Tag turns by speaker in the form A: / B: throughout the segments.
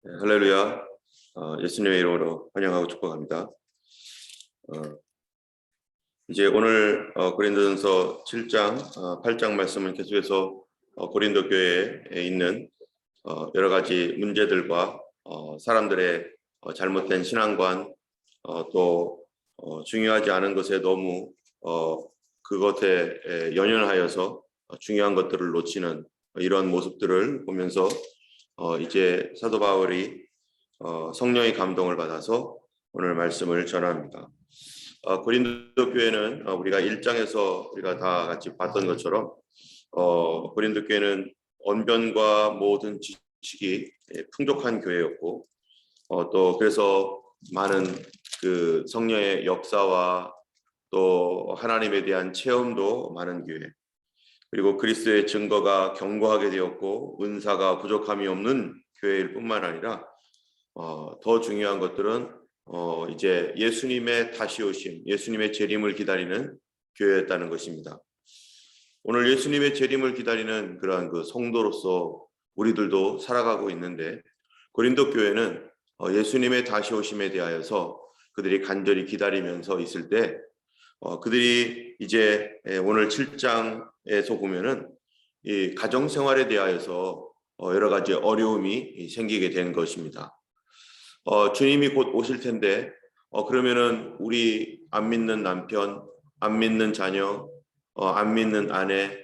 A: 네, 할렐루야. 예수님의 이름으로 환영하고 축복합니다. 이제 오늘 고린도전서 7장, 8장 말씀은 계속해서 고린도 교회에 있는 여러 가지 문제들과 사람들의 잘못된 신앙관, 또 중요하지 않은 것에 너무 그것에 연연하여서 중요한 것들을 놓치는 이런 모습들을 보면서 이제 사도 바울이 성령의 감동을 받아서 오늘 말씀을 전합니다. 고린도 교회는 우리가 1장에서 우리가 다 같이 봤던 것처럼 고린도 교회는 언변과 모든 지식이 풍족한 교회였고 또 그래서 많은 그 성령의 역사와 또 하나님에 대한 체험도 많은 교회, 그리고 그리스도의 증거가 견고하게 되었고 은사가 부족함이 없는 교회일 뿐만 아니라 더 중요한 것들은 이제 예수님의 다시 오심, 예수님의 재림을 기다리는 교회였다는 것입니다. 오늘 예수님의 재림을 기다리는 그러한 그 성도로서 우리들도 살아가고 있는데, 고린도 교회는 예수님의 다시 오심에 대하여서 그들이 간절히 기다리면서 있을 때 그들이 이제 오늘 7장에서 보면은 이 가정 생활에 대하여서 여러 가지 어려움이 생기게 된 것입니다. 주님이 곧 오실 텐데 그러면은 우리 안 믿는 남편, 안 믿는 자녀, 안 믿는 아내,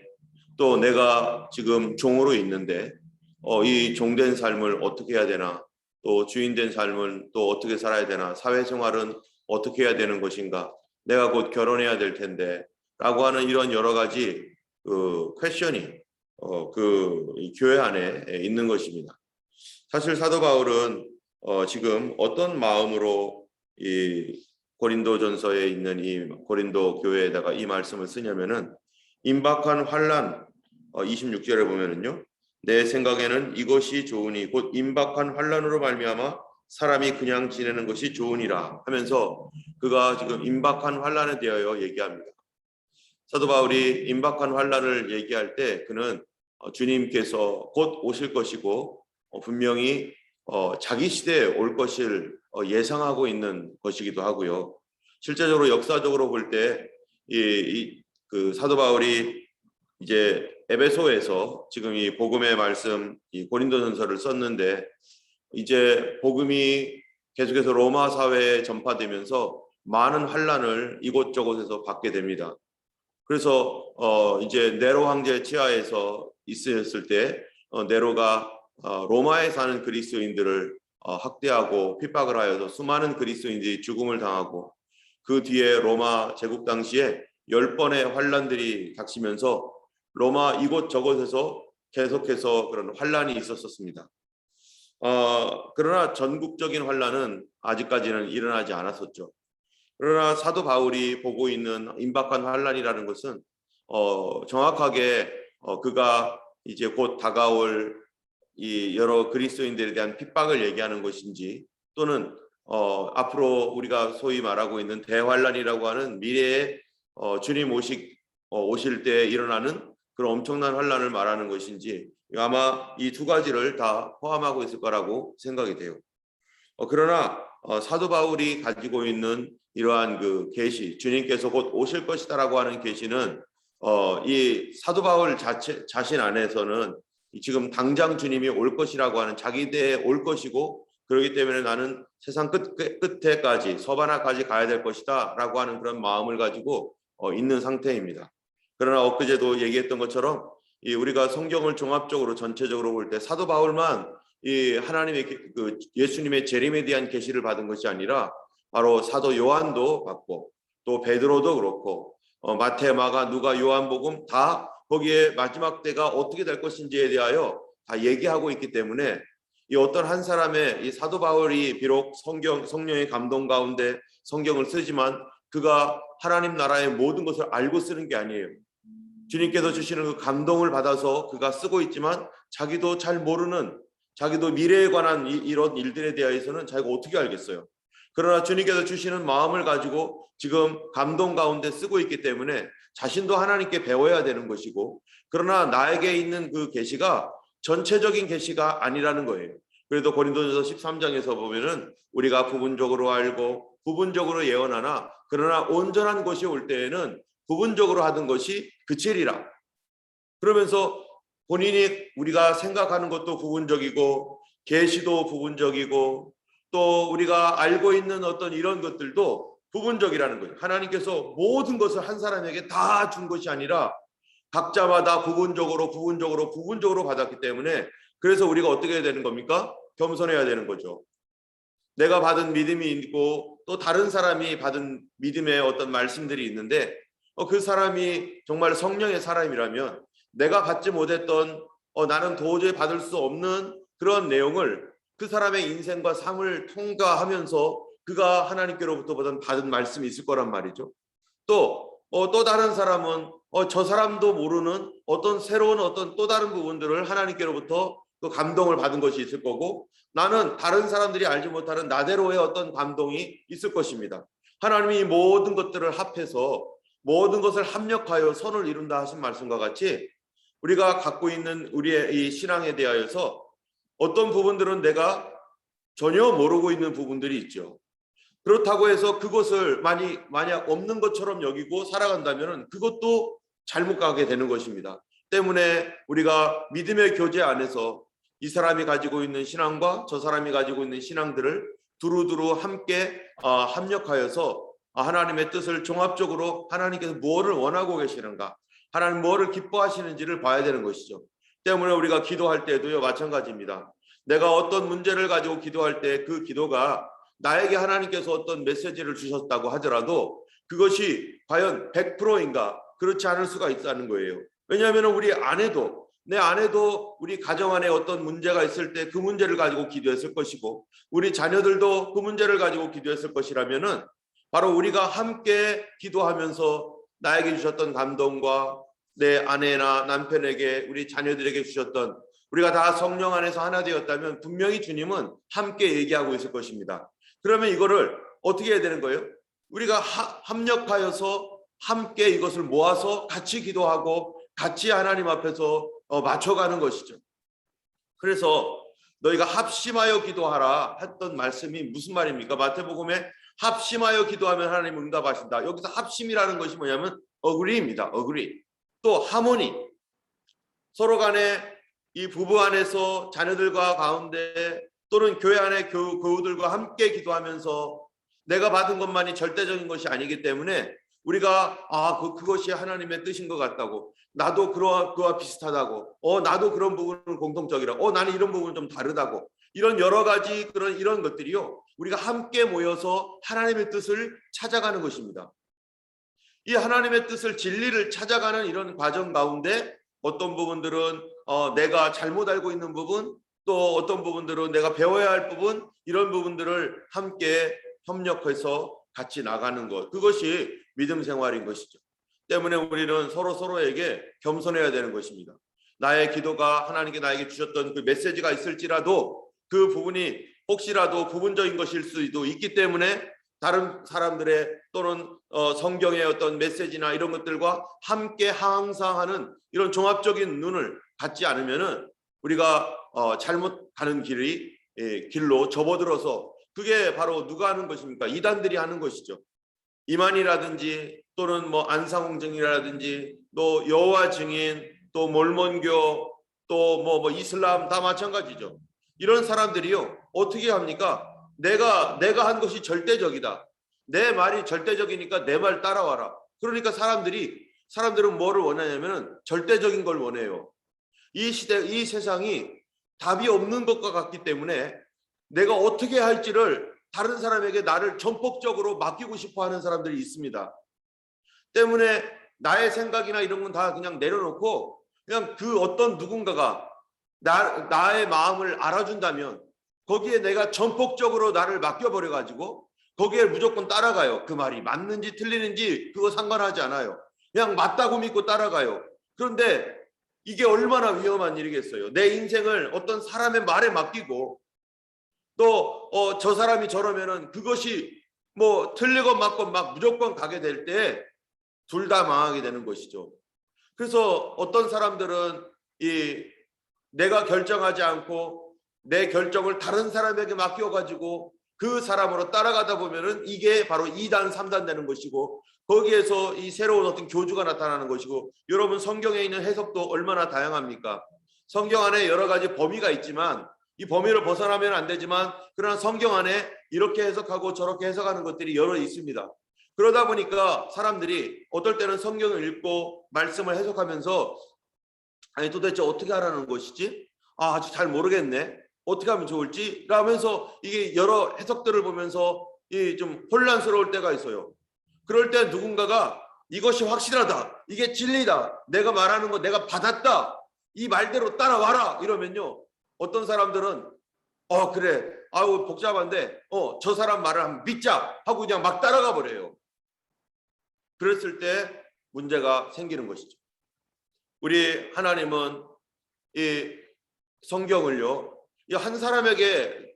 A: 또 내가 지금 종으로 있는데 이 종된 삶을 어떻게 해야 되나, 또 주인된 삶은 또 어떻게 살아야 되나, 사회생활은 어떻게 해야 되는 것인가, 내가 곧 결혼해야 될 텐데 라고 하는 이런 여러 가지 그 퀘션이 이 교회 안에 있는 것입니다. 사실 사도 바울은 지금 어떤 마음으로 이 고린도전서에 있는 이 고린도 교회에다가 이 말씀을 쓰냐면은, 임박한 환난 26절에 보면은요, 내 생각에는 이것이 좋으니 곧 임박한 환난으로 말미암아 사람이 그냥 지내는 것이 좋으니라 하면서 그가 지금 임박한 환난에 대하여 얘기합니다. 사도 바울이 임박한 환난을 얘기할 때 그는 주님께서 곧 오실 것이고 분명히 자기 시대에 올 것을 예상하고 있는 것이기도 하고요. 실제적으로 역사적으로 볼 때 그 사도 바울이 이제 에베소에서 지금 이 복음의 말씀, 이 고린도전서를 썼는데, 이제 복음이 계속해서 로마 사회에 전파되면서 많은 환란을 이곳저곳에서 받게 됩니다. 그래서 이제 네로 황제 치하에서 있었을 때 네로가 로마에 사는 그리스도인들을 학대하고 핍박을 하여서 수많은 그리스도인들이 죽음을 당하고, 그 뒤에 로마 제국 당시에 10번의 환란들이 닥치면서 로마 이곳저곳에서 계속해서 그런 환란이 있었습니다. 그러나 전국적인 환란은 아직까지는 일어나지 않았었죠. 그러나 사도 바울이 보고 있는 임박한 환란이라는 것은 정확하게 그가 이제 곧 다가올 이 여러 그리스도인들에 대한 핍박을 얘기하는 것인지, 또는 앞으로 우리가 소위 말하고 있는 대환란이라고 하는 미래에 주님 오실 때 일어나는 그런 엄청난 환란을 말하는 것인지, 아마 이 두 가지를 다 포함하고 있을 거라고 생각이 돼요. 그러나 사도 바울이 가지고 있는 이러한 그 계시, 주님께서 곧 오실 것이다라고 하는 계시는 이 사도 바울 자신 안에서는 지금 당장 주님이 올 것이라고 하는 자기 대에 올 것이고, 그렇기 때문에 나는 세상 끝에까지 서바나까지 가야 될 것이다라고 하는 그런 마음을 가지고 있는 상태입니다. 그러나 엊그제도 얘기했던 것처럼 우리가 성경을 종합적으로 전체적으로 볼 때 사도 바울만 이 하나님의 그 예수님의 재림에 대한 계시를 받은 것이 아니라 바로 사도 요한도 받고, 또 베드로도 그렇고 마태, 마가, 누가, 요한복음 다 거기에 마지막 때가 어떻게 될 것인지에 대하여 다 얘기하고 있기 때문에, 이 어떤 한 사람의 이 사도 바울이 비록 성령의 감동 가운데 성경을 쓰지만 그가 하나님 나라의 모든 것을 알고 쓰는 게 아니에요. 주님께서 주시는 그 감동을 받아서 그가 쓰고 있지만 자기도 잘 모르는, 자기도 미래에 관한 이런 일들에 대해서는 자기가 어떻게 알겠어요. 그러나 주님께서 주시는 마음을 가지고 지금 감동 가운데 쓰고 있기 때문에 자신도 하나님께 배워야 되는 것이고, 그러나 나에게 있는 그 계시가 전체적인 계시가 아니라는 거예요. 그래도 고린도전서 13장에서 보면은 우리가 부분적으로 알고 부분적으로 예언하나 그러나 온전한 것이 올 때에는 부분적으로 하던 것이 그치리라. 그러면서 본인이 우리가 생각하는 것도 부분적이고 계시도 부분적이고 또 우리가 알고 있는 어떤 이런 것들도 부분적이라는 거예요. 하나님께서 모든 것을 한 사람에게 다 준 것이 아니라 각자마다 부분적으로 받았기 때문에 그래서 우리가 어떻게 해야 되는 겁니까? 겸손해야 되는 거죠. 내가 받은 믿음이 있고 또 다른 사람이 받은 믿음의 어떤 말씀들이 있는데 그 사람이 정말 성령의 사람이라면 내가 받지 못했던 나는 도저히 받을 수 없는 그런 내용을 그 사람의 인생과 삶을 통과하면서 그가 하나님께로부터 받은 말씀이 있을 거란 말이죠. 또 다른 사람은 저 사람도 모르는 어떤 새로운 어떤 또 다른 부분들을 하나님께로부터 또 감동을 받은 것이 있을 거고 나는 다른 사람들이 알지 못하는 나대로의 어떤 감동이 있을 것입니다. 하나님이 모든 것들을 합해서 모든 것을 합력하여 선을 이룬다 하신 말씀과 같이 우리가 갖고 있는 우리의 이 신앙에 대하여서 어떤 부분들은 내가 전혀 모르고 있는 부분들이 있죠. 그렇다고 해서 그것을 만약 없는 것처럼 여기고 살아간다면 그것도 잘못 가게 되는 것입니다. 때문에 우리가 믿음의 교제 안에서 이 사람이 가지고 있는 신앙과 저 사람이 가지고 있는 신앙들을 두루두루 함께 합력하여서 하나님의 뜻을 종합적으로 하나님께서 무엇을 원하고 계시는가, 하나님 무엇을 기뻐하시는지를 봐야 되는 것이죠. 때문에 우리가 기도할 때도요 마찬가지입니다. 내가 어떤 문제를 가지고 기도할 때 그 기도가 나에게 하나님께서 어떤 메시지를 주셨다고 하더라도 그것이 과연 100%인가 그렇지 않을 수가 있다는 거예요. 왜냐하면 내 아내도 우리 가정 안에 어떤 문제가 있을 때 그 문제를 가지고 기도했을 것이고 우리 자녀들도 그 문제를 가지고 기도했을 것이라면은 바로 우리가 함께 기도하면서 나에게 주셨던 감동과 내 아내나 남편에게 우리 자녀들에게 주셨던 우리가 다 성령 안에서 하나 되었다면 분명히 주님은 함께 얘기하고 있을 것입니다. 그러면 이거를 어떻게 해야 되는 거예요? 우리가 합력하여서 함께 이것을 모아서 같이 기도하고 같이 하나님 앞에서 맞춰가는 것이죠. 그래서 너희가 합심하여 기도하라 했던 말씀이 무슨 말입니까? 마태복음에 합심하여 기도하면 하나님 응답하신다. 여기서 합심이라는 것이 뭐냐면 어그리입니다. 어그리. 또 하모니. 서로 간에 이 부부 안에서 자녀들과 가운데 또는 교회 안에 교우들과 함께 기도하면서 내가 받은 것만이 절대적인 것이 아니기 때문에 우리가 그것이 하나님의 뜻인 것 같다고 나도 그와 비슷하다고 나도 그런 부분은 공통적이라고 나는 이런 부분은 좀 다르다고 이런 여러 가지 이런 것들이요 우리가 함께 모여서 하나님의 뜻을 찾아가는 것입니다. 이 하나님의 뜻을 진리를 찾아가는 이런 과정 가운데 어떤 부분들은 내가 잘못 알고 있는 부분 또 어떤 부분들은 내가 배워야 할 부분 이런 부분들을 함께 협력해서 같이 나가는 것 그것이 믿음 생활인 것이죠. 때문에 우리는 서로에게 겸손해야 되는 것입니다. 나의 기도가 하나님께 나에게 주셨던 그 메시지가 있을지라도 그 부분이 혹시라도 부분적인 것일 수도 있기 때문에 다른 사람들의 또는 성경의 어떤 메시지나 이런 것들과 함께 항상 하는 이런 종합적인 눈을 갖지 않으면은 우리가 잘못 가는 길로 접어들어서 그게 바로 누가 하는 것입니까? 이단들이 하는 것이죠. 이만이라든지 또는 뭐 안상홍증이라든지 또 여호와 증인 또 몰몬교 또 뭐 이슬람 다 마찬가지죠. 이런 사람들이요 어떻게 합니까? 내가 한 것이 절대적이다. 내 말이 절대적이니까 내 말 따라와라. 그러니까 사람들은 뭐를 원하냐면 절대적인 걸 원해요. 이 세상이 답이 없는 것과 같기 때문에 내가 어떻게 할지를 다른 사람에게 나를 전폭적으로 맡기고 싶어 하는 사람들이 있습니다. 때문에 나의 생각이나 이런 건 다 그냥 내려놓고 그냥 그 어떤 누군가가 나의 마음을 알아준다면 거기에 내가 전폭적으로 나를 맡겨버려 가지고 거기에 무조건 따라가요. 그 말이 맞는지 틀리는지 그거 상관하지 않아요. 그냥 맞다고 믿고 따라가요. 그런데 이게 얼마나 위험한 일이겠어요. 내 인생을 어떤 사람의 말에 맡기고 또 저 사람이 저러면은 그것이 뭐 틀리건 맞건 막 무조건 가게 될 때 둘 다 망하게 되는 것이죠. 그래서 어떤 사람들은 내가 결정하지 않고 내 결정을 다른 사람에게 맡겨가지고 그 사람으로 따라가다 보면은 이게 바로 2단, 3단 되는 것이고, 거기에서 이 새로운 어떤 교주가 나타나는 것이고, 여러분 성경에 있는 해석도 얼마나 다양합니까? 성경 안에 여러 가지 범위가 있지만 이 범위를 벗어나면 안 되지만, 그러나 성경 안에 이렇게 해석하고 저렇게 해석하는 것들이 여러 있습니다. 그러다 보니까 사람들이 어떨 때는 성경을 읽고 말씀을 해석하면서 아니 도대체 어떻게 하라는 것이지? 아주 잘 모르겠네. 어떻게 하면 좋을지? 라면서 이게 여러 해석들을 보면서 좀 혼란스러울 때가 있어요. 그럴 때 누군가가 이것이 확실하다, 이게 진리다, 내가 말하는 거 내가 받았다, 이 말대로 따라와라 이러면요, 어떤 사람들은 그래, 아우 복잡한데 저 사람 말을 한번 믿자 하고 그냥 막 따라가 버려요. 그랬을 때 문제가 생기는 것이죠. 우리 하나님은 이 성경을요, 이 한 사람에게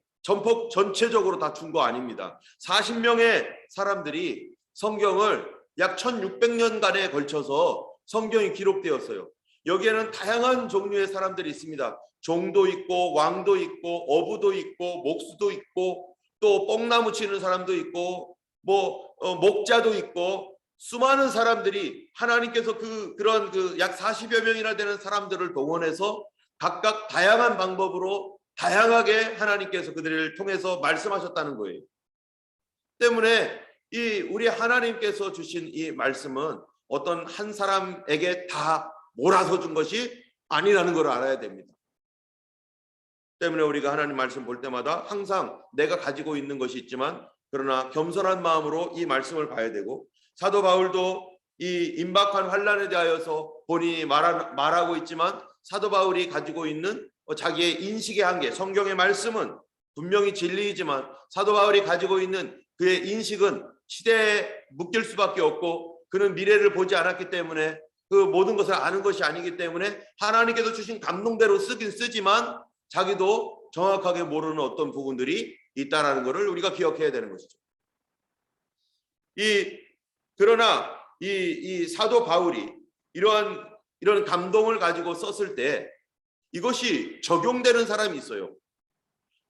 A: 전체적으로 다 준 거 아닙니다. 40명의 사람들이 성경을 약 1600년간에 걸쳐서 성경이 기록되었어요. 여기에는 다양한 종류의 사람들이 있습니다. 종도 있고 왕도 있고 어부도 있고 목수도 있고 또 뽕나무 치는 사람도 있고 목자도 있고, 수많은 사람들이 하나님께서 그런 약 40여 명이나 되는 사람들을 동원해서 각각 다양한 방법으로 다양하게 하나님께서 그들을 통해서 말씀하셨다는 거예요. 때문에 우리 하나님께서 주신 이 말씀은 어떤 한 사람에게 다 몰아서 준 것이 아니라는 걸 알아야 됩니다. 때문에 우리가 하나님 말씀 볼 때마다 항상 내가 가지고 있는 것이 있지만, 그러나 겸손한 마음으로 이 말씀을 봐야 되고, 사도 바울도 이 임박한 환난에 대하여서 본인이 말하고 있지만, 사도 바울이 가지고 있는 자기의 인식의 한계, 성경의 말씀은 분명히 진리이지만 사도 바울이 가지고 있는 그의 인식은 시대에 묶일 수밖에 없고, 그는 미래를 보지 않았기 때문에 그 모든 것을 아는 것이 아니기 때문에 하나님께서 주신 감동대로 쓰긴 쓰지만 자기도 정확하게 모르는 어떤 부분들이 있다라는 것을 우리가 기억해야 되는 것이죠. 그러나 이 사도 바울이 이런 감동을 가지고 썼을 때 이것이 적용되는 사람이 있어요.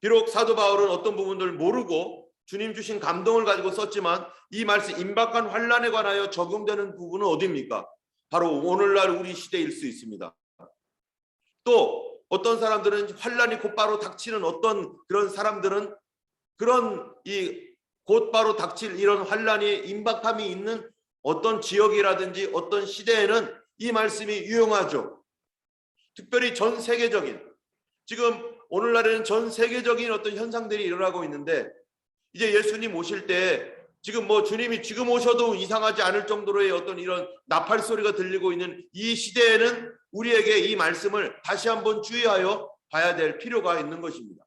A: 비록 사도 바울은 어떤 부분들을 모르고 주님 주신 감동을 가지고 썼지만, 이 말씀 임박한 환난에 관하여 적용되는 부분은 어디입니까? 바로 오늘날 우리 시대일 수 있습니다. 또 어떤 사람들은 환난이 곧바로 닥치는 어떤 그런 사람들은 그런 곧바로 닥칠 이런 환난이 임박함이 있는 어떤 지역이라든지 어떤 시대에는 이 말씀이 유용하죠. 특별히 전 세계적인, 지금 오늘날에는 전 세계적인 어떤 현상들이 일어나고 있는데, 이제 예수님 오실 때 지금 주님이 지금 오셔도 이상하지 않을 정도로의 어떤 이런 나팔 소리가 들리고 있는 이 시대에는 우리에게 이 말씀을 다시 한번 주의하여 봐야 될 필요가 있는 것입니다.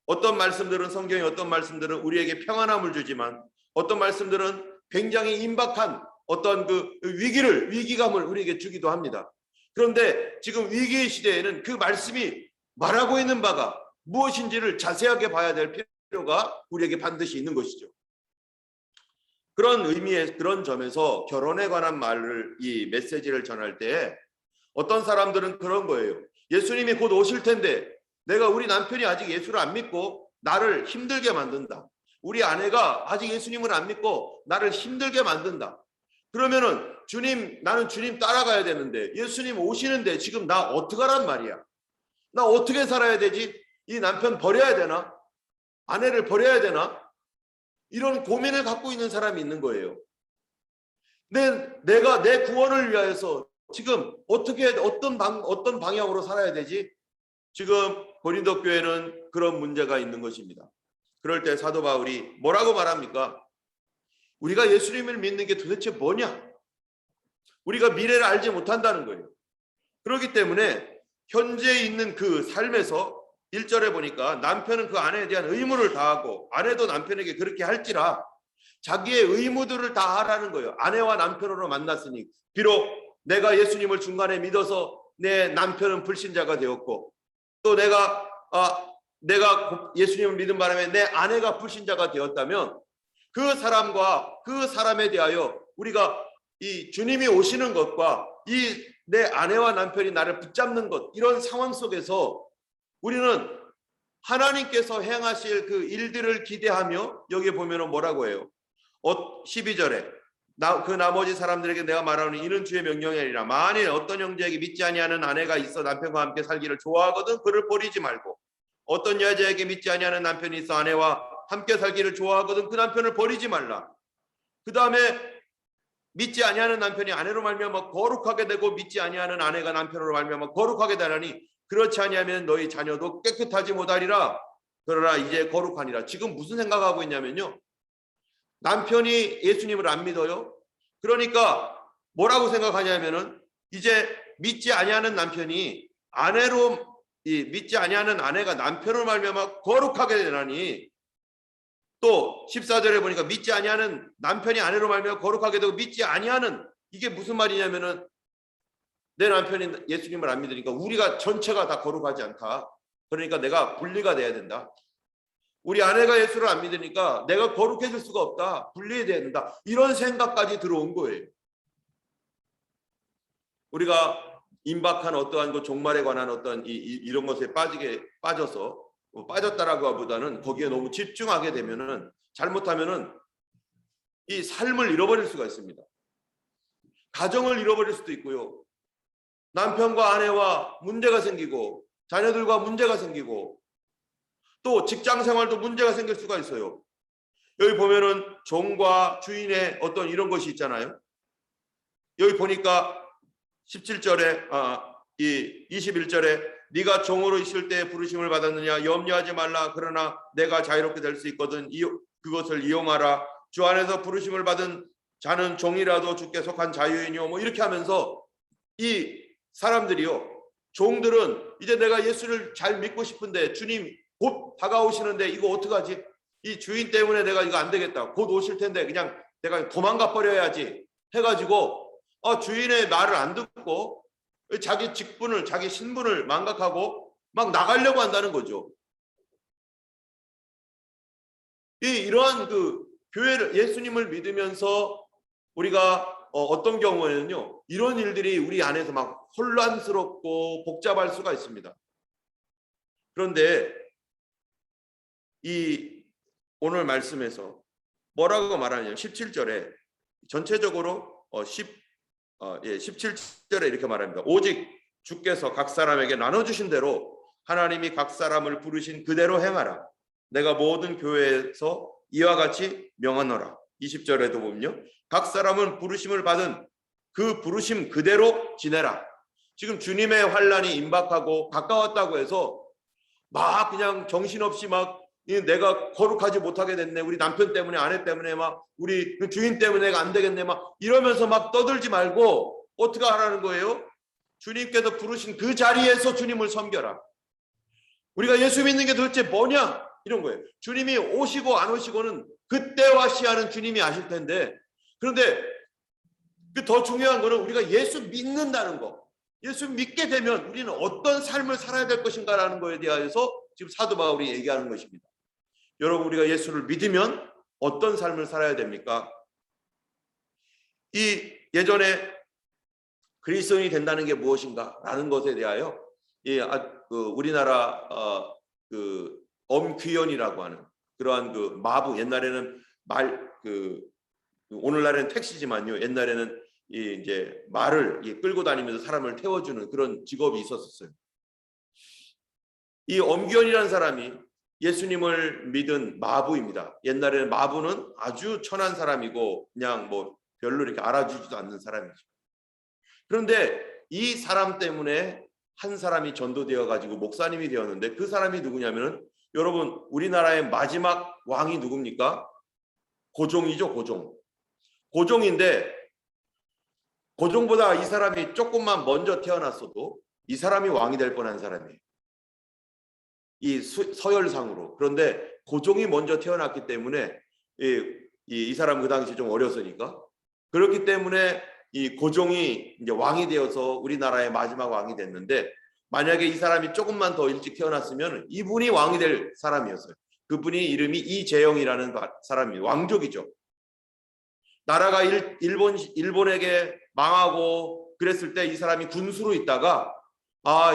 A: 어떤 말씀들은, 성경의 어떤 말씀들은 우리에게 평안함을 주지만, 어떤 말씀들은 굉장히 임박한 어떤 위기감을 우리에게 주기도 합니다. 그런데 지금 위기의 시대에는 그 말씀이 말하고 있는 바가 무엇인지를 자세하게 봐야 될 필요가 우리에게 반드시 있는 것이죠. 그런 의미에, 그런 점에서 결혼에 관한 이 메시지를 전할 때 어떤 사람들은 그런 거예요. 예수님이 곧 오실 텐데 우리 남편이 아직 예수를 안 믿고 나를 힘들게 만든다. 우리 아내가 아직 예수님을 안 믿고 나를 힘들게 만든다. 그러면은 나는 주님 따라가야 되는데 예수님 오시는데 지금 나 어떡하란 말이야. 나 어떻게 살아야 되지? 이 남편 버려야 되나? 아내를 버려야 되나? 이런 고민을 갖고 있는 사람이 있는 거예요. 내가 내 구원을 위하여서 지금 어떤 방향으로 살아야 되지? 지금 고린도 교회는 그런 문제가 있는 것입니다. 그럴 때 사도 바울이 뭐라고 말합니까? 우리가 예수님을 믿는 게 도대체 뭐냐? 우리가 미래를 알지 못한다는 거예요. 그렇기 때문에 현재 있는 그 삶에서 1절에 보니까 남편은 그 아내에 대한 의무를 다하고 아내도 남편에게 그렇게 할지라, 자기의 의무들을 다 하라는 거예요. 아내와 남편으로 만났으니, 비록 내가 예수님을 중간에 믿어서 내 남편은 불신자가 되었고, 또 내가 예수님을 믿은 바람에 내 아내가 불신자가 되었다면, 그 사람과 그 사람에 대하여 우리가 이 주님이 오시는 것과 내 아내와 남편이 나를 붙잡는 것, 이런 상황 속에서 우리는 하나님께서 행하실 그 일들을 기대하며 여기에 보면은 뭐라고 해요? 12절에 그 나머지 사람들에게 내가 말하노니 이는 주의 명령이 아니라 만일 어떤 형제에게 믿지 아니하는 아내가 있어 남편과 함께 살기를 좋아하거든 그를 버리지 말고 어떤 여자에게 믿지 아니하는 남편이 있어 아내와 함께 살기를 좋아하거든 그 남편을 버리지 말라. 그 다음에 믿지 아니하는 남편이 아내로 말미암아 거룩하게 되고 믿지 아니하는 아내가 남편으로 말미암아 거룩하게 되나니 그렇지 아니하면 너희 자녀도 깨끗하지 못하리라. 그러나 이제 거룩하니라. 지금 무슨 생각하고 있냐면요, 남편이 예수님을 안 믿어요. 그러니까 뭐라고 생각하냐면은 이제 믿지 아니하는 남편이 아내로 믿지 아니하는 아내가 남편으로 말미암아 거룩하게 되나니, 또 14절에 보니까 믿지 아니하는 남편이 아내로 말미암아 거룩하게 되고 믿지 아니하는, 이게 무슨 말이냐면은 내 남편이 예수님을 안 믿으니까 우리가 전체가 다 거룩하지 않다. 그러니까 내가 분리가 돼야 된다. 우리 아내가 예수를 안 믿으니까 내가 거룩해질 수가 없다. 분리해야 된다. 이런 생각까지 들어온 거예요. 우리가 임박한 어떠한 그 종말에 관한 어떤 이런 것에 빠져서 빠졌다라고 하보다는 거기에 너무 집중하게 되면은 잘못하면은 이 삶을 잃어버릴 수가 있습니다. 가정을 잃어버릴 수도 있고요. 남편과 아내와 문제가 생기고 자녀들과 문제가 생기고 또 직장 생활도 문제가 생길 수가 있어요. 여기 보면은 종과 주인의 어떤 이런 것이 있잖아요. 여기 보니까 17절에 21절에 네가 종으로 있을 때 부르심을 받았느냐 염려하지 말라. 그러나 내가 자유롭게 될 수 있거든 그것을 이용하라. 주 안에서 부르심을 받은 자는 종이라도 주께 속한 자유인이요. 뭐 이렇게 하면서 이 사람들이요, 종들은 이제 내가 예수를 잘 믿고 싶은데 주님 곧 다가오시는데 이거 어떡하지? 이 주인 때문에 내가 이거 안 되겠다. 곧 오실 텐데 그냥 내가 도망가 버려야지 해가지고 주인의 말을 안 듣고 자기 직분을, 자기 신분을 망각하고 막 나가려고 한다는 거죠. 이러한 그 교회를, 예수님을 믿으면서 우리가 어떤 경우에는요, 이런 일들이 우리 안에서 막 혼란스럽고 복잡할 수가 있습니다. 그런데 이 오늘 말씀에서 뭐라고 말하냐면 17절에 전체적으로 17절에 이렇게 말합니다. 오직 주께서 각 사람에게 나눠주신 대로 하나님이 각 사람을 부르신 그대로 행하라. 내가 모든 교회에서 이와 같이 명하노라. 20절에도 보면요, 각 사람은 부르심을 받은 그 부르심 그대로 지내라. 지금 주님의 환란이 임박하고 가까웠다고 해서 막 그냥 정신없이 막 내가 거룩하지 못하게 됐네, 우리 남편 때문에 아내 때문에 막 우리 주인 때문에 내가 안 되겠네 막 이러면서 막 떠들지 말고 어떻게 하라는 거예요? 주님께서 부르신 그 자리에서 주님을 섬겨라. 우리가 예수 믿는 게 도대체 뭐냐 이런 거예요. 주님이 오시고 안 오시고는 그때와 시하는 주님이 아실 텐데, 그런데 더 중요한 거는 우리가 예수 믿는다는 거, 예수 믿게 되면 우리는 어떤 삶을 살아야 될 것인가라는 거에 대해서 지금 사도 바울이 얘기하는 것입니다. 여러분, 우리가 예수를 믿으면 어떤 삶을 살아야 됩니까? 예전에 그리스도인이 된다는 게 무엇인가라는 것에 대하여 우리나라 엄귀연이라고 하는 그러한 그 마부, 옛날에는 오늘날에는 택시지만요, 옛날에는 이제 말을 끌고 다니면서 사람을 태워주는 그런 직업이 있었어요. 이 엄귀연이라는 사람이 예수님을 믿은 마부입니다. 옛날에는 마부는 아주 천한 사람이고 그냥 뭐 별로 이렇게 알아주지도 않는 사람이죠. 그런데 이 사람 때문에 한 사람이 전도되어 가지고 목사님이 되었는데, 그 사람이 누구냐면은 여러분, 우리나라의 마지막 왕이 누굽니까? 고종이죠. 고종인데 고종보다 이 사람이 조금만 먼저 태어났어도 이 사람이 왕이 될 뻔한 사람이에요, 이 서열상으로. 그런데 고종이 먼저 태어났기 때문에 이 사람 그 당시 좀 어렸으니까, 그렇기 때문에 이 고종이 이제 왕이 되어서 우리나라의 마지막 왕이 됐는데, 만약에 이 사람이 조금만 더 일찍 태어났으면 이분이 왕이 될 사람이었어요. 그분이 이름이 이재영이라는 사람이 왕족이죠. 나라가 일본에게 망하고 그랬을 때 이 사람이 군수로 있다가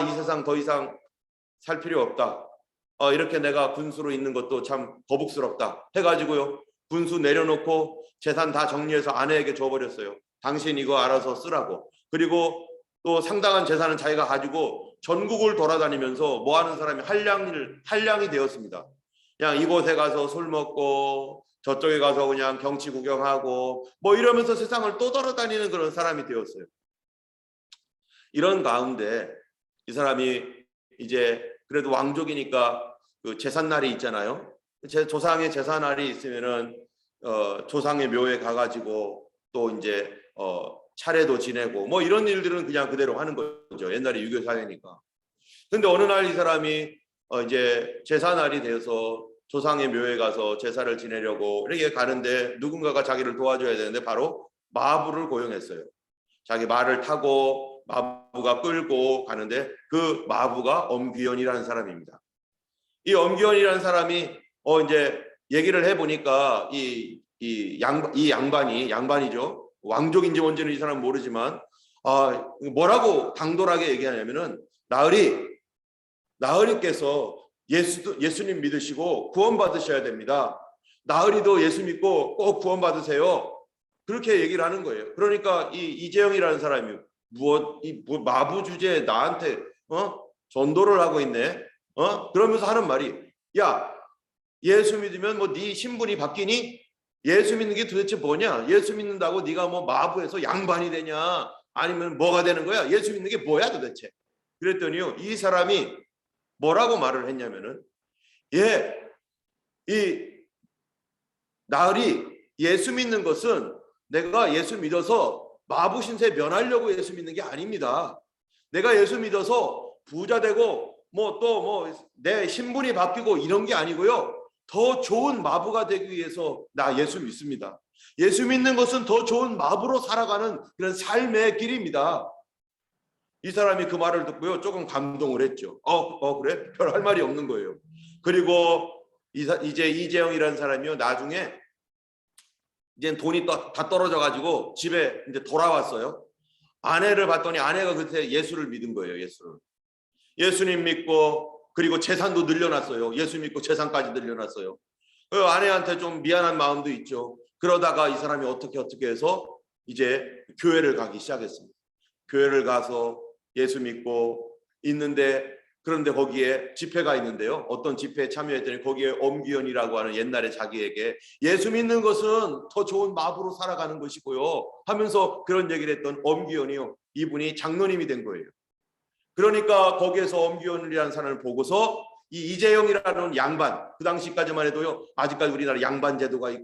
A: 이 세상 더 이상 살 필요 없다, 이렇게 내가 군수로 있는 것도 참 거북스럽다 해가지고요, 군수 내려놓고 재산 다 정리해서 아내에게 줘버렸어요. 당신 이거 알아서 쓰라고. 그리고 또 상당한 재산은 자기가 가지고 전국을 돌아다니면서 뭐 하는 사람이 한량이 되었습니다. 그냥 이곳에 가서 술 먹고 저쪽에 가서 그냥 경치 구경하고 뭐 이러면서 세상을 또 돌아다니는 그런 사람이 되었어요. 이런 가운데 이 사람이 이제 그래도 왕족이니까 그 제삿날이 있잖아요. 제 조상의 제삿날이 있으면은 조상의 묘에 가가지고 또 이제 차례도 지내고 뭐 이런 일들은 그냥 그대로 하는 거죠. 옛날에 유교 사회니까. 근데 어느 날 이 사람이 이제 제사날이 되어서 조상의 묘에 가서 제사를 지내려고 이렇게 가는데 누군가가 자기를 도와줘야 되는데 바로 마부를 고용했어요. 자기 말을 타고 마부가 끌고 가는데 그 마부가 엄귀현이라는 사람입니다. 이 엄귀현이라는 사람이 이제 얘기를 해보니까 이 양반이죠. 왕족인지 뭔지는 이 사람은 모르지만 뭐라고 당돌하게 얘기하냐면은 나으리께서 예수님 믿으시고 구원 받으셔야 됩니다. 나으리도 예수 믿고 꼭 구원 받으세요. 그렇게 얘기를 하는 거예요. 그러니까 이 이재영이라는 사람이 뭐 마부 주제에 나한테 전도를 하고 있네. 그러면서 하는 말이, 야, 예수 믿으면 뭐 네 신분이 바뀌니? 예수 믿는 게 도대체 뭐냐? 예수 믿는다고 네가 뭐 마부에서 양반이 되냐? 아니면 뭐가 되는 거야? 예수 믿는 게 뭐야 도대체? 그랬더니요, 이 사람이 뭐라고 말을 했냐면은, 이 나으리, 예수 믿는 것은 내가 예수 믿어서 마부 신세 면하려고 예수 믿는 게 아닙니다. 내가 예수 믿어서 부자 되고 뭐 또 뭐 내 신분이 바뀌고 이런 게 아니고요, 더 좋은 마부가 되기 위해서 나 예수 믿습니다. 예수 믿는 것은 더 좋은 마부로 살아가는 그런 삶의 길입니다. 이 사람이 그 말을 듣고요, 조금 감동을 했죠. 그래? 별 할 말이 없는 거예요. 그리고 이제 이재영이라는 사람이요, 나중에 이제 돈이 다 떨어져 가지고 집에 이제 돌아왔어요. 아내를 봤더니 아내가 그때 예수를 믿은 거예요. 예수님 믿고, 그리고 재산도 늘려놨어요. 예수 믿고 재산까지 늘려놨어요. 아내한테 좀 미안한 마음도 있죠. 그러다가 이 사람이 어떻게 해서 이제 교회를 가기 시작했습니다. 교회를 가서 예수 믿고 있는데, 그런데 거기에 집회가 있는데요, 어떤 집회에 참여했더니 거기에 엄귀현이라고 하는 옛날에 자기에게 예수 믿는 것은 더 좋은 마부로 살아가는 것이고요 하면서 그런 얘기를 했던 엄귀현이요, 이분이 장로님이 된 거예요. 그러니까 거기에서 엄귀현이라는 사람을 보고서 이 이재영이라는 양반, 그 당시까지만 해도요, 아직까지 우리나라 양반 제도가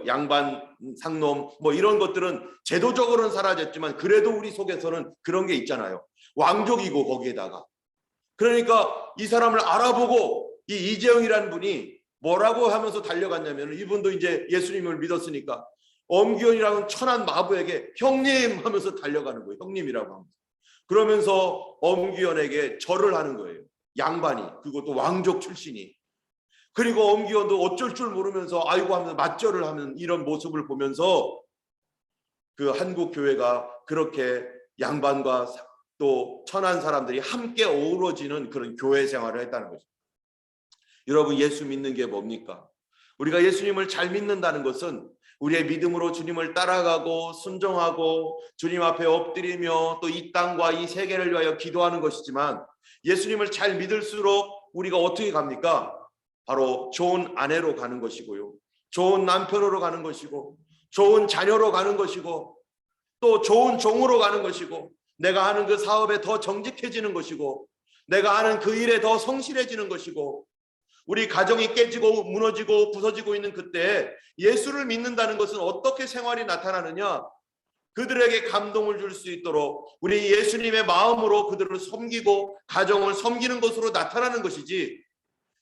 A: 양반 상놈 뭐 이런 것들은 제도적으로는 사라졌지만 그래도 우리 속에서는 그런 게 있잖아요. 왕족이고 거기에다가. 그러니까 이 사람을 알아보고 이 이재영이라는 분이 뭐라고 하면서 달려갔냐면, 이분도 이제 예수님을 믿었으니까 엄귀현이라는 천한 마부에게 형님 하면서 달려가는 거예요. 형님이라고 하면서. 그러면서 엄귀현에게 절을 하는 거예요. 양반이, 그것도 왕족 출신이. 그리고 엄귀현도 어쩔 줄 모르면서 아이고 하면서 맞절을 하는 이런 모습을 보면서 그 한국 교회가 그렇게 양반과 또 천한 사람들이 함께 어우러지는 그런 교회 생활을 했다는 거죠. 여러분, 예수 믿는 게 뭡니까? 우리가 예수님을 잘 믿는다는 것은 우리의 믿음으로 주님을 따라가고 순종하고 주님 앞에 엎드리며 또 이 땅과 이 세계를 위하여 기도하는 것이지만, 예수님을 잘 믿을수록 우리가 어떻게 갑니까? 바로 좋은 아내로 가는 것이고요, 좋은 남편으로 가는 것이고, 좋은 자녀로 가는 것이고, 또 좋은 종으로 가는 것이고, 내가 하는 그 사업에 더 정직해지는 것이고, 내가 하는 그 일에 더 성실해지는 것이고, 우리 가정이 깨지고 무너지고 부서지고 있는 그때 예수를 믿는다는 것은 어떻게 생활이 나타나느냐? 그들에게 감동을 줄 수 있도록 우리 예수님의 마음으로 그들을 섬기고 가정을 섬기는 것으로 나타나는 것이지,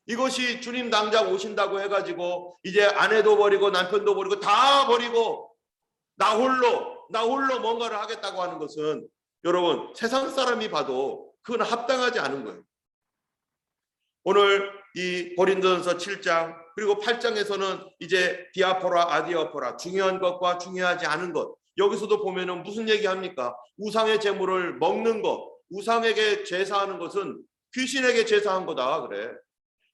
A: 이것이 주님 당장 오신다고 해가지고 이제 아내도 버리고 남편도 버리고 다 버리고 나 홀로 뭔가를 하겠다고 하는 것은, 여러분, 세상 사람이 봐도 그건 합당하지 않은 거예요. 오늘 이 고린도전서 7장 그리고 8장에서는 이제 디아포라 아디아포라, 중요한 것과 중요하지 않은 것, 여기서도 보면은 무슨 얘기합니까? 우상의 제물을 먹는 것, 우상에게 제사하는 것은 귀신에게 제사한 거다 그래.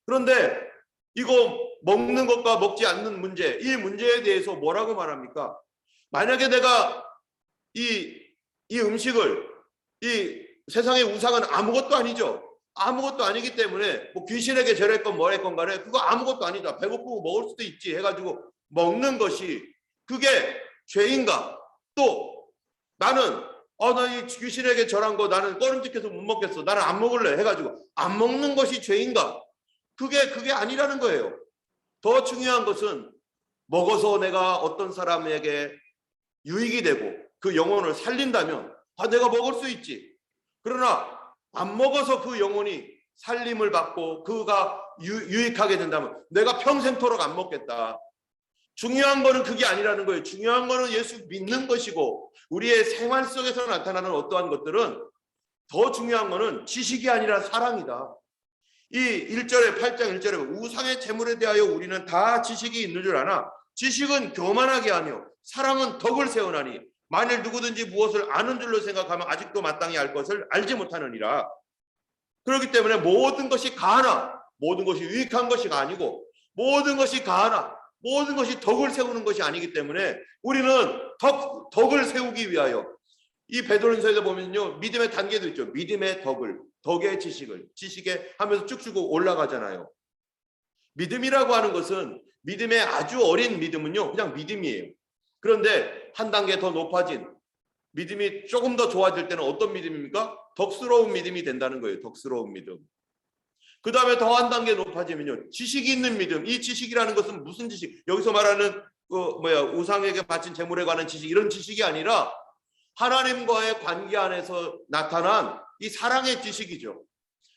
A: 그런데 이거 먹는 것과 먹지 않는 문제, 이 문제에 대해서 뭐라고 말합니까? 만약에 내가 이 음식을, 이 세상의 우상은 아무것도 아니죠. 아무것도 아니기 때문에 뭐 귀신에게 절했건 뭐랬건 간에 그거 아무것도 아니다. 배고프고 먹을 수도 있지 해가지고 먹는 것이 그게 죄인가? 또 나는 나 이 귀신에게 절한 거 나는 꺼림칙해서 못 먹겠어. 나는 안 먹을래 해가지고 안 먹는 것이 죄인가? 그게 아니라는 거예요. 더 중요한 것은 먹어서 내가 어떤 사람에게 유익이 되고 그 영혼을 살린다면 내가 먹을 수 있지. 그러나 안 먹어서 그 영혼이 살림을 받고 그가 유익하게 된다면 내가 평생토록 안 먹겠다. 중요한 거는 그게 아니라는 거예요. 중요한 거는 예수 믿는 것이고 우리의 생활 속에서 나타나는 어떠한 것들은 더 중요한 거는 지식이 아니라 사랑이다. 이 1절에 8장 1절에 우상의 재물에 대하여 우리는 다 지식이 있는 줄 아나 지식은 교만하게 하며 사랑은 덕을 세우나니 만일 누구든지 무엇을 아는 줄로 생각하면 아직도 마땅히 알 것을 알지 못하느니라. 그렇기 때문에 모든 것이 가하나 모든 것이 유익한 것이 아니고 모든 것이 가하나 모든 것이 덕을 세우는 것이 아니기 때문에 우리는 덕을 세우기 위하여 이 베드로전서에서 보면요 믿음의 단계도 있죠. 믿음의 덕의 지식에 하면서 쭉쭉 올라가잖아요. 믿음이라고 하는 것은 믿음의 아주 어린 믿음은요 그냥 믿음이에요. 그런데 한 단계 더 높아진 믿음이 조금 더 좋아질 때는 어떤 믿음입니까? 덕스러운 믿음이 된다는 거예요. 덕스러운 믿음. 그 다음에 더 한 단계 높아지면요 지식이 있는 믿음. 이 지식이라는 것은 무슨 지식? 여기서 말하는 우상에게 바친 재물에 관한 지식, 이런 지식이 아니라 하나님과의 관계 안에서 나타난 이 사랑의 지식이죠.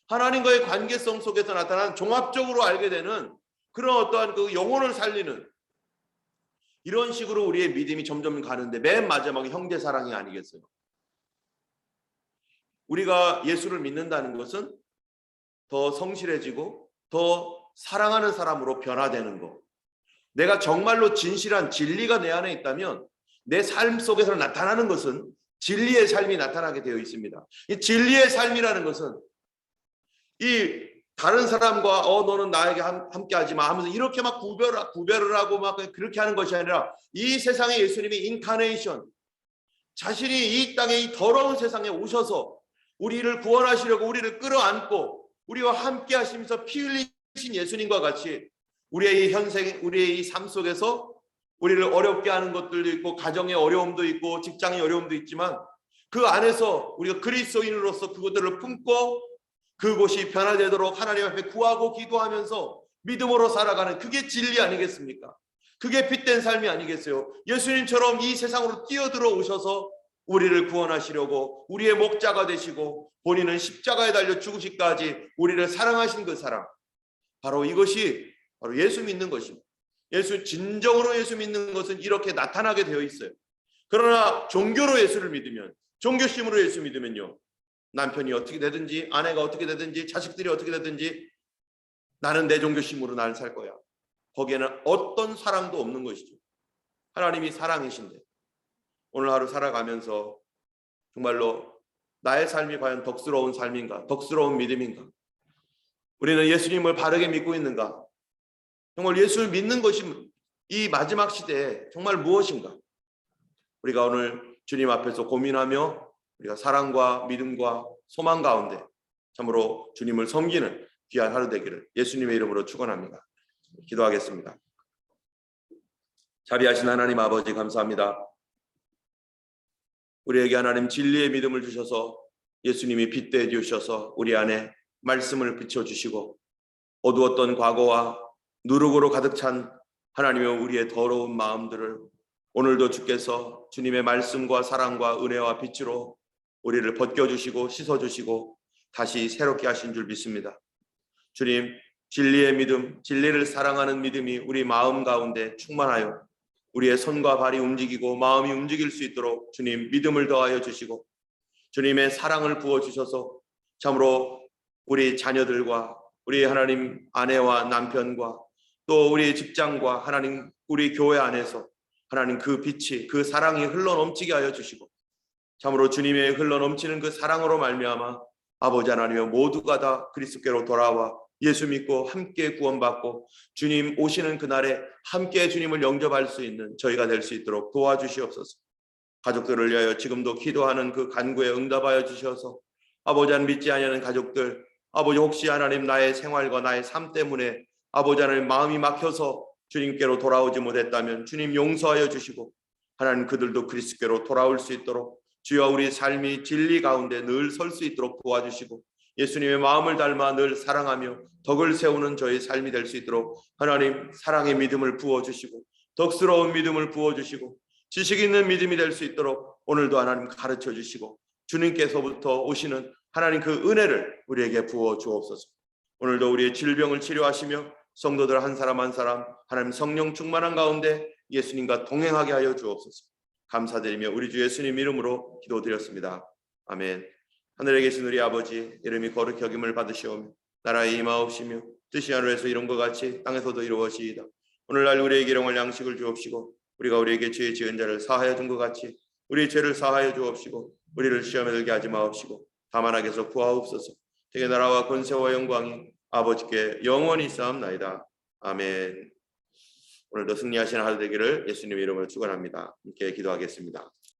A: 하나님과의 관계성 속에서 나타난 종합적으로 알게 되는 그런 어떠한 그 영혼을 살리는 이런 식으로 우리의 믿음이 점점 가는데 맨 마지막에 형제 사랑이 아니겠어요? 우리가 예수를 믿는다는 것은 더 성실해지고 더 사랑하는 사람으로 변화되는 것. 내가 정말로 진실한 진리가 내 안에 있다면 내 삶 속에서 나타나는 것은 진리의 삶이 나타나게 되어 있습니다. 이 진리의 삶이라는 것은 이 다른 사람과 너는 나에게 함께 하지 마 하면서 이렇게 막 구별을 하고 막 그렇게 하는 것이 아니라 이 세상에 예수님이 인카네이션 자신이 이 땅에 이 더러운 세상에 오셔서 우리를 구원하시려고 우리를 끌어안고 우리와 함께 하시면서 피 흘리신 예수님과 같이 우리의 이 현생, 우리의 이 삶 속에서 우리를 어렵게 하는 것들도 있고 가정의 어려움도 있고 직장의 어려움도 있지만 그 안에서 우리가 그리스도인으로서 그것들을 품고 그곳이 변화되도록 하나님 앞에 구하고 기도하면서 믿음으로 살아가는 그게 진리 아니겠습니까? 그게 빛된 삶이 아니겠어요? 예수님처럼 이 세상으로 뛰어들어 오셔서 우리를 구원하시려고 우리의 목자가 되시고 본인은 십자가에 달려 죽으시기까지 우리를 사랑하신 그 사랑, 바로 이것이 바로 예수 믿는 것입니다. 진정으로 예수 믿는 것은 이렇게 나타나게 되어 있어요. 그러나 종교로 예수를 믿으면, 종교심으로 예수 믿으면요 남편이 어떻게 되든지 아내가 어떻게 되든지 자식들이 어떻게 되든지 나는 내 종교심으로 날 살 거야. 거기에는 어떤 사랑도 없는 것이죠. 하나님이 사랑이신데 오늘 하루 살아가면서 정말로 나의 삶이 과연 덕스러운 삶인가, 덕스러운 믿음인가, 우리는 예수님을 바르게 믿고 있는가, 정말 예수를 믿는 것이 이 마지막 시대에 정말 무엇인가, 우리가 오늘 주님 앞에서 고민하며 우리가 사랑과 믿음과 소망 가운데 참으로 주님을 섬기는 귀한 하루 되기를 예수님의 이름으로 축원합니다. 기도하겠습니다. 자비하신 하나님 아버지 감사합니다. 우리에게 하나님 진리의 믿음을 주셔서 예수님이 빛되어 주셔서 우리 안에 말씀을 비춰주시고 어두웠던 과거와 누룩으로 가득 찬 하나님의 우리의 더러운 마음들을 오늘도 주께서 주님의 말씀과 사랑과 은혜와 빛으로 우리를 벗겨주시고 씻어주시고 다시 새롭게 하신 줄 믿습니다. 주님, 진리의 믿음, 진리를 사랑하는 믿음이 우리 마음 가운데 충만하여 우리의 손과 발이 움직이고 마음이 움직일 수 있도록 주님 믿음을 더하여 주시고 주님의 사랑을 부어주셔서 참으로 우리 자녀들과 우리 하나님 아내와 남편과 또 우리 직장과 하나님 우리 교회 안에서 하나님 그 빛이 그 사랑이 흘러넘치게 하여 주시고 참으로 주님의 흘러넘치는 그 사랑으로 말미암아 아버지 하나님의 모두가 다 그리스도께로 돌아와 예수 믿고 함께 구원받고 주님 오시는 그날에 함께 주님을 영접할 수 있는 저희가 될 수 있도록 도와주시옵소서. 가족들을 위하여 지금도 기도하는 그 간구에 응답하여 주셔서 아버지 하나님 믿지 아니하는 가족들, 아버지 혹시 하나님 나의 생활과 나의 삶 때문에 아버지 하나님 마음이 막혀서 주님께로 돌아오지 못했다면 주님 용서하여 주시고 하나님 그들도 그리스도께로 돌아올 수 있도록 주여 우리 삶이 진리 가운데 늘 설 수 있도록 도와주시고 예수님의 마음을 닮아 늘 사랑하며 덕을 세우는 저희 삶이 될 수 있도록 하나님 사랑의 믿음을 부어주시고 덕스러운 믿음을 부어주시고 지식 있는 믿음이 될 수 있도록 오늘도 하나님 가르쳐 주시고 주님께서부터 오시는 하나님 그 은혜를 우리에게 부어 주옵소서. 오늘도 우리의 질병을 치료하시며 성도들 한 사람 한 사람 하나님 성령 충만한 가운데 예수님과 동행하게 하여 주옵소서. 감사드리며 우리 주 예수님 이름으로 기도드렸습니다. 아멘. 하늘에 계신 우리 아버지 이름이 거룩히 여김을 받으시오며 나라의 임하옵시며 뜻이 하늘에서 이룬 것 같이 땅에서도 이루어지이다. 오늘날 우리에게 일용할 양식을 주옵시고 우리가 우리에게 죄 지은 자를 사하여 준 것 같이 우리의 죄를 사하여 주옵시고 우리를 시험에 들게 하지 마옵시고 다만 악에서 구하옵소서. 주의 나라와 권세와 영광이 아버지께 영원히 있사옵나이다. 아멘. 오늘도 승리하시는 하루 되기를 예수님 이름으로 축원합니다. 함께 기도하겠습니다.